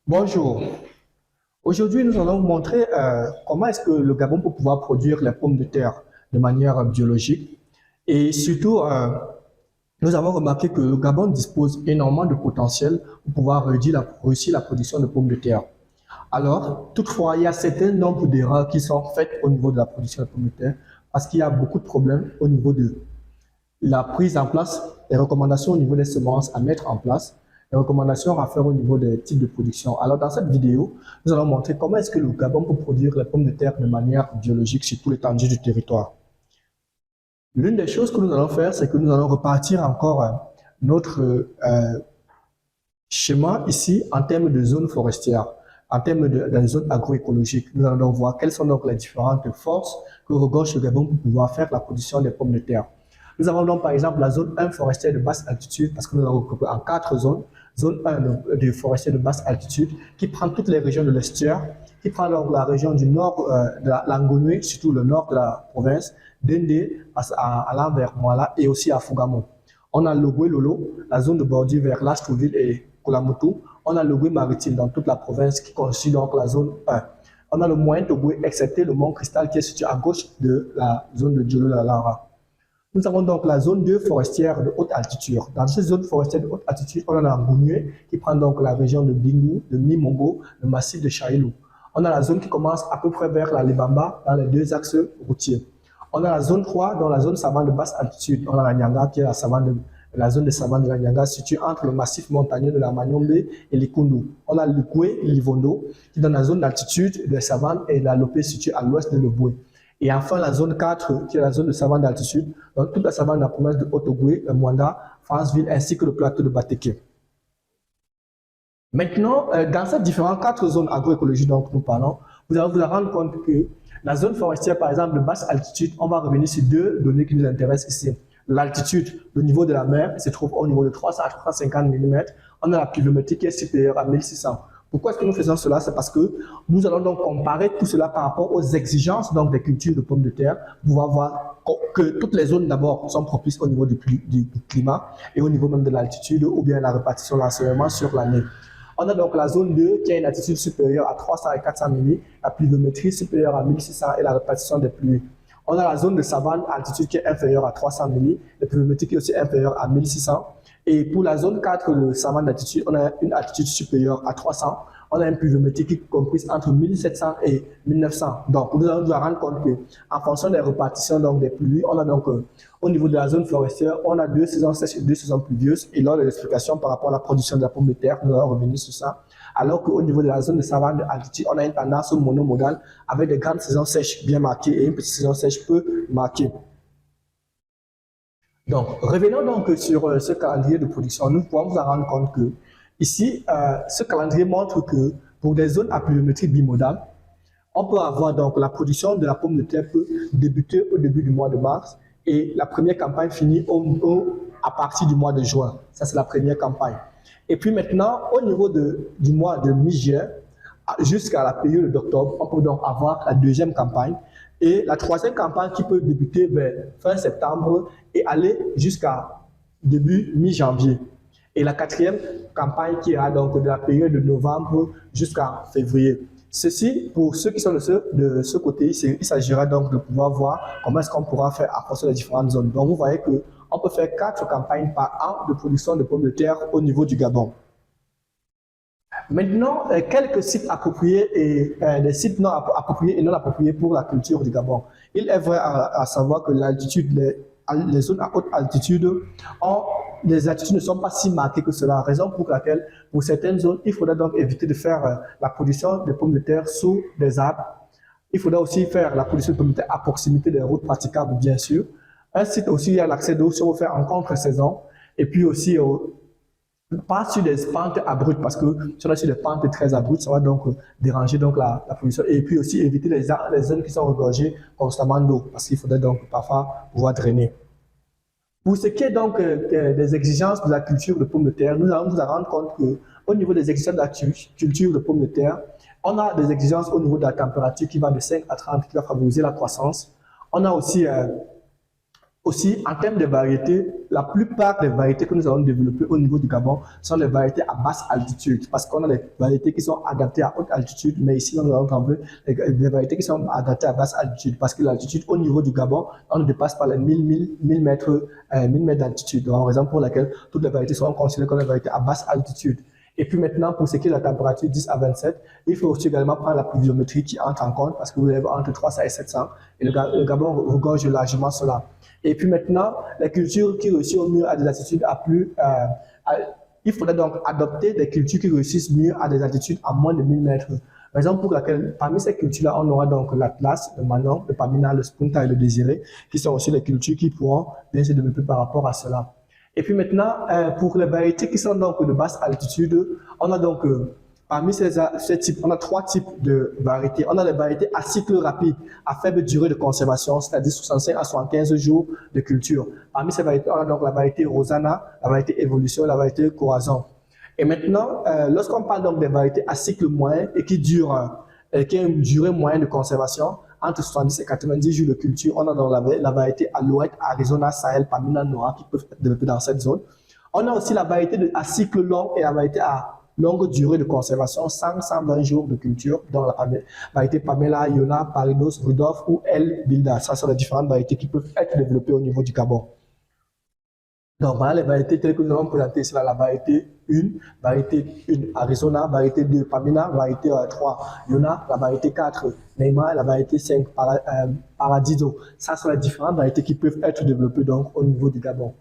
Bonjour. Aujourd'hui, nous allons vous montrer comment est-ce que le Gabon peut pouvoir produire les pommes de terre de manière biologique. Et surtout, nous avons remarqué que le Gabon dispose énormément de potentiel pour pouvoir réussir la production de pommes de terre. Alors, toutefois, il y a certains nombres d'erreurs qui sont faites au niveau de la production de pommes de terre parce qu'il y a beaucoup de problèmes au niveau de la prise en place, les recommandations au niveau des semences à mettre en place, les recommandations à faire au niveau des types de production. Alors, dans cette vidéo, nous allons montrer comment est-ce que le Gabon peut produire les pommes de terre de manière biologique sur tout l'étendue du territoire. L'une des choses que nous allons faire, c'est que nous allons repartir encore notre schéma ici en termes de zones forestières, en termes de zones agroécologiques. Nous allons donc voir quelles sont donc les différentes forces que regorge le Gabon pour pouvoir faire la production des pommes de terre. Nous avons donc par exemple la zone 1 forestière de basse altitude, parce que nous avons regroupé en 4 zones. Zone 1 de forestier de basse altitude, qui prend toutes les régions de l'estuaire, qui prend donc la région du nord de l'Angonoué, surtout le nord de la province, d'Endé à l'envers Moala et aussi à Fugamo. On a Logoué Lolo, la zone de bordure vers Lastrouville et Kolamoto. On a le Logoué maritime dans toute la province qui constitue donc la zone 1. On a le moyen Togoué, excepté le mont Cristal qui est situé à gauche de la zone de Djolo-la-Lara. Nous avons donc la zone 2 forestière de haute altitude. Dans cette zone forestière de haute altitude, on a Ngounué qui prend donc la région de Bingou, de Mimongo, le massif de Chailou. On a la zone qui commence à peu près vers la Libamba dans les deux axes routiers. On a la zone 3 dans la zone savane de basse altitude. On a la Nyanga qui est la zone de savane de la Nyanga située entre le massif montagneux de la Manyombe et l'Ikundu. On a le Koué et l'Ivondo qui est dans la zone d'altitude de savane et la Lopé située à l'ouest de Leboué. Et enfin, la zone 4, qui est la zone de savane d'altitude, donc toute la savane de la province de Haut-Ogooué, le Mwanda, Franceville, ainsi que le plateau de Bateke. Maintenant, dans ces différentes 4 zones agroécologiques dont nous parlons, vous allez vous rendre compte que la zone forestière, par exemple, de basse altitude, on va revenir sur 2 données qui nous intéressent ici. L'altitude, le niveau de la mer, se trouve au niveau de 300 à 350 mm. On a la pluviométrie qui est supérieure à 1600. Pourquoi est-ce que nous faisons cela? C'est parce que nous allons donc comparer tout cela par rapport aux exigences donc, des cultures de pommes de terre pour pouvoir voir que toutes les zones d'abord sont propices au niveau du climat et au niveau même de l'altitude ou bien la répartition de l'ensoleillement sur l'année. On a donc la zone 2 qui a une altitude supérieure à 300 et 400 mm, la pluviométrie supérieure à 1600 et la répartition des pluies. On a la zone de savane, altitude qui est inférieure à 300 mm, la pluviométrie qui est aussi inférieure à 1600. Et pour la zone 4 de savane d'altitude, on a une altitude supérieure à 300. On a une pluviométrie qui est comprise entre 1700 et 1900. Donc, nous allons nous rendre compte qu'en fonction des répartitions donc, des pluies, on a donc au niveau de la zone forestière, on a 2 saisons sèches et 2 saisons pluvieuses. Et lors de l'explication par rapport à la production de la pomme de terre, nous allons revenir sur ça. Alors qu'au niveau de la zone de savane d'altitude, on a une tendance monomodale avec des grandes saisons sèches bien marquées et une petite saison sèche peu marquée. Donc, revenons donc sur ce calendrier de production. Nous pouvons vous en rendre compte que ici, ce calendrier montre que pour des zones à pluviométrie bimodale, on peut avoir donc la production de la pomme de terre peut débuter au début du mois de mars et la première campagne finit à partir du mois de juin. Ça, c'est la première campagne. Et puis maintenant, au niveau du mois de mi-juin jusqu'à la période d'octobre, on peut donc avoir la deuxième campagne. Et la troisième campagne qui peut débuter vers fin septembre et aller jusqu'à début mi-janvier. Et la quatrième campagne qui ira donc de la période de novembre jusqu'à février. Ceci, pour ceux qui sont de ce côté, il s'agira donc de pouvoir voir comment est-ce qu'on pourra faire à fonction des différentes zones. Donc vous voyez qu'on peut faire 4 campagnes par an de production de pommes de terre au niveau du Gabon. Maintenant, quelques sites appropriés et des sites non appropriés et non appropriés pour la culture du Gabon. Il est vrai à savoir que l'altitude, les zones à haute altitude, les altitudes ne sont pas si marquées que cela, raison pour laquelle, pour certaines zones, il faudra donc éviter de faire la production de pommes de terre sous des arbres. Il faudra aussi faire la production de pommes de terre à proximité des routes praticables, bien sûr. Un site aussi, il y a l'accès d'eau si on veut faire en contre-saison. Et puis aussi, pas sur des pentes abruptes, parce que si on est sur des pentes très abruptes, ça va donc déranger donc la production. Et puis aussi éviter les zones qui sont regorgées constamment d'eau, parce qu'il faudrait donc parfois pouvoir drainer. Pour ce qui est donc des exigences de la culture de pommes de terre, nous allons nous rendre compte qu'au niveau des exigences de la culture de pommes de terre, on a des exigences au niveau de la température qui va de 5 à 30, qui va favoriser la croissance. On a aussi Aussi, en termes de variétés, la plupart des variétés que nous avons développées au niveau du Gabon sont des variétés à basse altitude, parce qu'on a des variétés qui sont adaptées à haute altitude, mais ici, nous avons un peu des variétés qui sont adaptées à basse altitude, parce que l'altitude au niveau du Gabon, on ne dépasse pas les 1000 mètres, 1000 mètres d'altitude, donc raison pour laquelle toutes les variétés seront considérées comme des variétés à basse altitude. Et puis maintenant, pour ce qui est de la température 10 à 27, il faut aussi également prendre la pluviométrie qui entre en compte, parce que vous avez entre 300 et 700, et le Gabon regorge largement cela. Et puis maintenant, les cultures qui réussissent au mieux à des altitudes il faudrait donc adopter des cultures qui réussissent mieux à des altitudes à moins de 1000 mètres. Raison pour laquelle, parmi ces cultures-là, on aura donc l'Atlas, le Manon, le Pamina, le Spunta et le Désiré, qui sont aussi les cultures qui pourront bien se développer par rapport à cela. Et puis maintenant, pour les variétés qui sont donc de basse altitude, on a donc parmi ces types, on a 3 types de variétés. On a les variétés à cycle rapide, à faible durée de conservation, c'est-à-dire 65 à 75 jours de culture. Parmi ces variétés, on a donc la variété Rosanna, la variété Évolution, la variété Corazon. Et maintenant, lorsqu'on parle donc des variétés à cycle moyen et qui ont une durée moyenne de conservation, entre 70 et 90 jours de culture, on a donc la variété Alouette, Arizona, Sahel, Pamina, Noir qui peuvent être développées dans cette zone. On a aussi la variété à cycle long et la variété à longue durée de conservation, 100-120 jours de culture, dans la variété Pamela, Iona, Paridos, Rudolph ou El Bilda. Ça sont les différentes variétés qui peuvent être développées au niveau du Gabon. Donc voilà les variétés telles que nous avons présentées, c'est la variété 1, variété 1 Arizona, variété 2 Pamina, variété 3 Iona, la variété 4 Neymar, la variété 5 Paradiso. Ça sont les différentes variétés qui peuvent être développées donc au niveau du Gabon.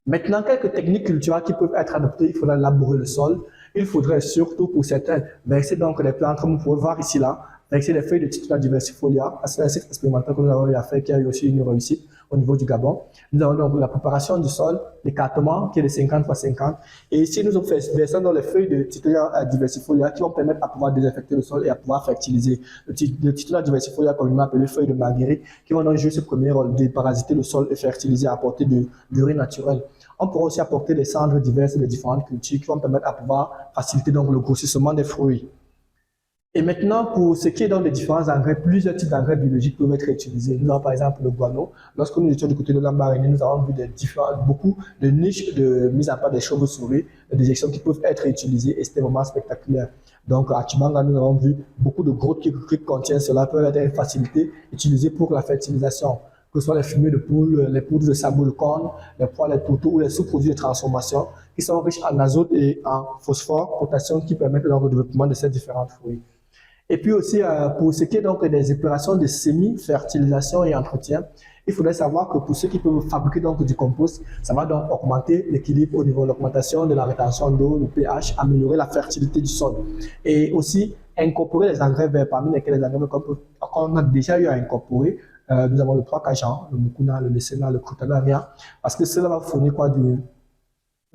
Maintenant, quelques techniques culturelles qui peuvent être adoptées, il faudra labourer le sol. Il faudrait surtout, pour certains, verser donc les plantes, comme vous pouvez voir ici là, verser les feuilles de Titula diversifolia. C'est un cycle expérimental que nous avons eu à faire, qui a eu aussi une réussite au niveau du Gabon. Nous avons donc la préparation du sol, l'écartement qui est de 50 x 50. Et ici, nous avons versé dans les feuilles de Titula diversifolia qui vont permettre à pouvoir désinfecter le sol et à pouvoir fertiliser. Le Titula diversifolia, comme on appelle feuilles de marguerite, qui vont donc jouer ce premier rôle de parasiter le sol et fertiliser, apporter de l'urée naturelle. On pourra aussi apporter des cendres diverses de différentes cultures qui vont permettre à pouvoir faciliter donc le grossissement des fruits. Et maintenant, pour ce qui est donc des différents engrais, plusieurs types d'engrais biologiques peuvent être utilisés. Nous avons par exemple le guano. Lorsque nous étions du côté de l'Ambaréné, nous avons vu beaucoup de niches de mise en place des chauves-souris, des déjections qui peuvent être utilisées et c'était vraiment spectaculaire. Donc à Chibanga, nous avons vu beaucoup de grottes qui contiennent cela, peuvent être une facilité utilisée pour la fertilisation, que ce soit les fumées de poules, les poudres de sabot de corne, les poils, les tourteaux ou les sous-produits de transformation qui sont riches en azote et en phosphore, potassium qui permettent donc le développement de ces différents fruits. Et puis aussi, pour ce qui est donc des opérations de semi-fertilisation et entretien, il faudrait savoir que pour ceux qui peuvent fabriquer donc du compost, ça va donc augmenter l'équilibre au niveau de l'augmentation de la rétention d'eau, le pH, améliorer la fertilité du sol. Et aussi, incorporer les engrais verts, parmi lesquels les engrais qu'on a déjà eu à incorporer. Nous avons le 3K, le Mukuna, le Lesena, le Krutanaria, parce que cela va fournir quoi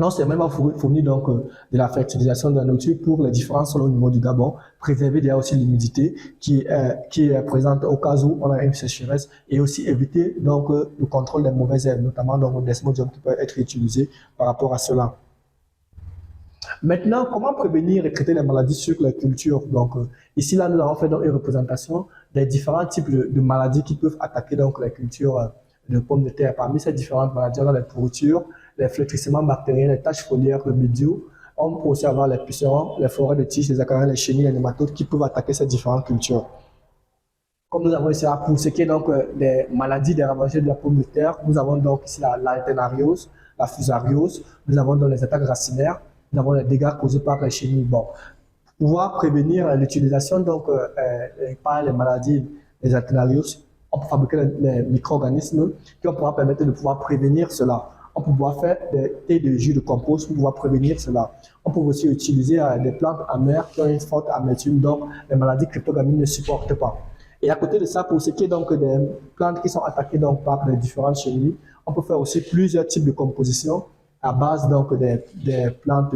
non seulement va fournir donc de la fertilisation de la nourriture pour les différents sols au niveau du Gabon, préserver déjà aussi l'humidité qui est présente au cas où on a une sécheresse et aussi éviter donc le contrôle des mauvaises herbes, notamment donc le desmodium qui peut être utilisé par rapport à cela. Maintenant, comment prévenir et traiter les maladies sur la culture? Donc, ici, là, nous avons fait donc une représentation des différents types de maladies qui peuvent attaquer donc la culture de pommes de terre. Parmi ces différentes maladies, on a les pourritures, les flétrissements bactériens, les taches foliaires, le mildiou. On peut aussi avoir les pucerons, les forêts de tiges, les acariens, les chenilles, les nématodes qui peuvent attaquer ces différentes cultures. Comme nous avons ici là, pour ce qui est donc des maladies des ravageurs de la pomme de terre, nous avons donc ici l'alternariose, la fusariose, nous avons donc les attaques racinaires, nous avons les dégâts causés par les chenilles. Bon, pour pouvoir prévenir l'utilisation donc par les maladies des alternarioses, on peut fabriquer les micro-organismes qui vont pouvoir permettre de pouvoir prévenir cela. On peut pouvoir faire des thés de jus de compost pour pouvoir prévenir cela. On peut aussi utiliser des plantes amères qui ont une forte amertume, donc les maladies cryptogamines ne supportent pas. Et à côté de ça, pour ce qui est donc des plantes qui sont attaquées donc par les différentes chenilles, on peut faire aussi plusieurs types de compositions à base donc des plantes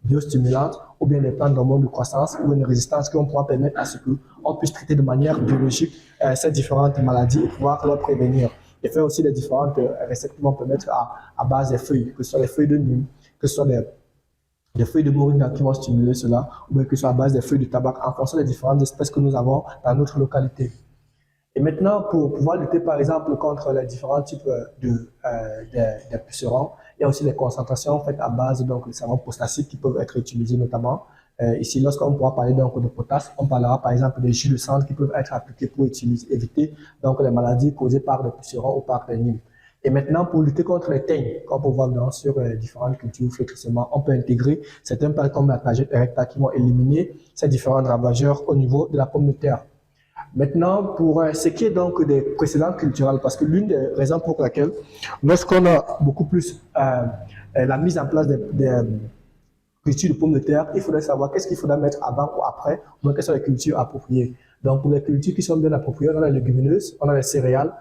biostimulantes ou bien des plantes d'hormones de croissance ou une résistance qui vont pouvoir permettre à ce qu'on puisse traiter de manière biologique ces différentes maladies et pouvoir les prévenir. Et faire aussi les différentes recettes qui vont permettre à base des feuilles, que ce soit les feuilles de nîmes, que ce soit des feuilles de moringa qui vont stimuler cela, ou bien que ce soit à base des feuilles de tabac en fonction des différentes espèces que nous avons dans notre localité. Et maintenant, pour pouvoir lutter par exemple contre les différents types de pucerons, il y a aussi des concentrations faites à base donc de savons potassiques qui peuvent être utilisées notamment. Ici, lorsqu'on pourra parler donc de potasse, on parlera par exemple des jus de cendre qui peuvent être appliqués pour éviter donc les maladies causées par des pucerons ou par des nimes. Et maintenant, pour lutter contre les teignes, comme on voit dans sur différentes cultures flétrissements, on peut intégrer certains plantes comme la Tagetes erecta qui vont éliminer ces différents ravageurs au niveau de la pomme de terre. Maintenant, pour ce qui est donc des précédents culturels, parce que l'une des raisons pour laquelle, lorsqu'on a beaucoup plus la mise en place des cultures de pommes de terre, il faudrait savoir qu'est-ce qu'il faudra mettre avant ou après, ou quelles sont les cultures appropriées. Donc, pour les cultures qui sont bien appropriées, on a les légumineuses, on a les céréales,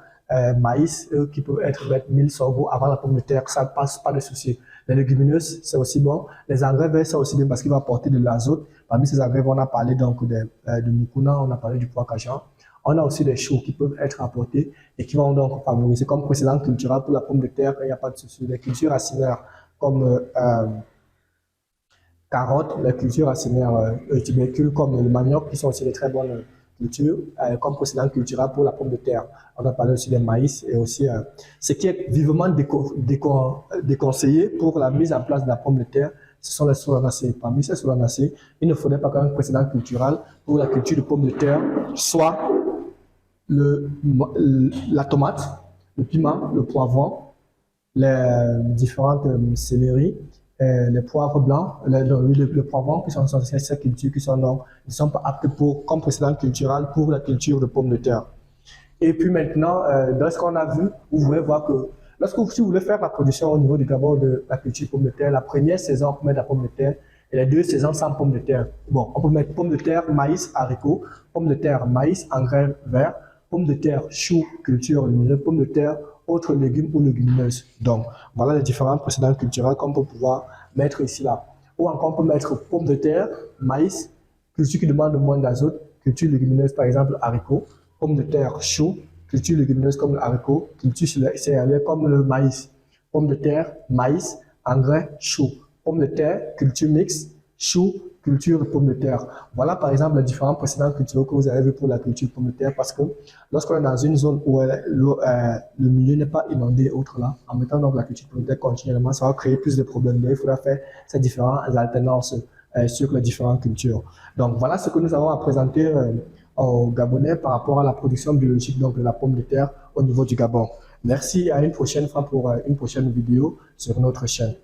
maïs, qui peuvent être mil, sorgho avant la pomme de terre, ça passe pas de souci. Les légumineuses, c'est aussi bon. Les engrais verts, c'est aussi bien parce qu'il va apporter de l'azote. Parmi ces engrais, on a parlé donc de mucuna, on a parlé du pois cajan. On a aussi des choux qui peuvent être apportés et qui vont donc favoriser comme précédent culturel pour la pomme de terre, il n'y a pas de souci. Les cultures racinaires comme carottes, les cultures racinaires tubercules comme le manioc, qui sont aussi des très bonnes culture comme précédent culturel pour la pomme de terre. On a parlé aussi des maïs et aussi ce qui est vivement déconseillé pour la mise en place de la pomme de terre, ce sont les solanacées. Parmi ces solanacées, il ne faudrait pas qu'un précédent culturel pour la culture de pomme de terre soit la tomate, le piment, le poivron, les différentes céleris, les poivres blancs, le poivron qui sont ces cultures qui sont donc, ne sont pas aptes comme précédent culturel pour la culture de pommes de terre. Et puis maintenant, dans ce qu'on a vu, vous pouvez voir que si vous voulez faire la production au niveau du Gabon de la culture pomme de terre, la première saison, on peut mettre la pomme de terre et les 2 saisons sans pomme de terre. Bon, on peut mettre pomme de terre, maïs, haricots, pomme de terre, maïs, engrais verts, pomme de terre, chou, culture lumineuse, pomme de terre, autres légumes ou légumineuses. Donc, voilà les différents précédents culturels qu'on peut pouvoir mettre ici là. Ou encore, on peut mettre pomme de terre, maïs, culture qui demande moins d'azote, culture légumineuse par exemple haricots, pomme de terre, chou, culture légumineuse comme le haricot, culture céréalière comme le maïs, pomme de terre, maïs, engrais, chou, pomme de terre, culture mixte, chou, culture de pomme de terre. Voilà par exemple les différents précédents culturels que vous avez vus pour la culture de pomme de terre parce que lorsqu'on est dans une zone où le milieu n'est pas inondé autre là, en mettant donc la culture de pomme de terre continuellement, ça va créer plus de problèmes. Donc il faudra faire ces différentes alternances sur les différentes cultures. Donc voilà ce que nous avons à présenter aux Gabonais par rapport à la production biologique donc de la pomme de terre au niveau du Gabon. Merci et à une prochaine fois pour une prochaine vidéo sur notre chaîne.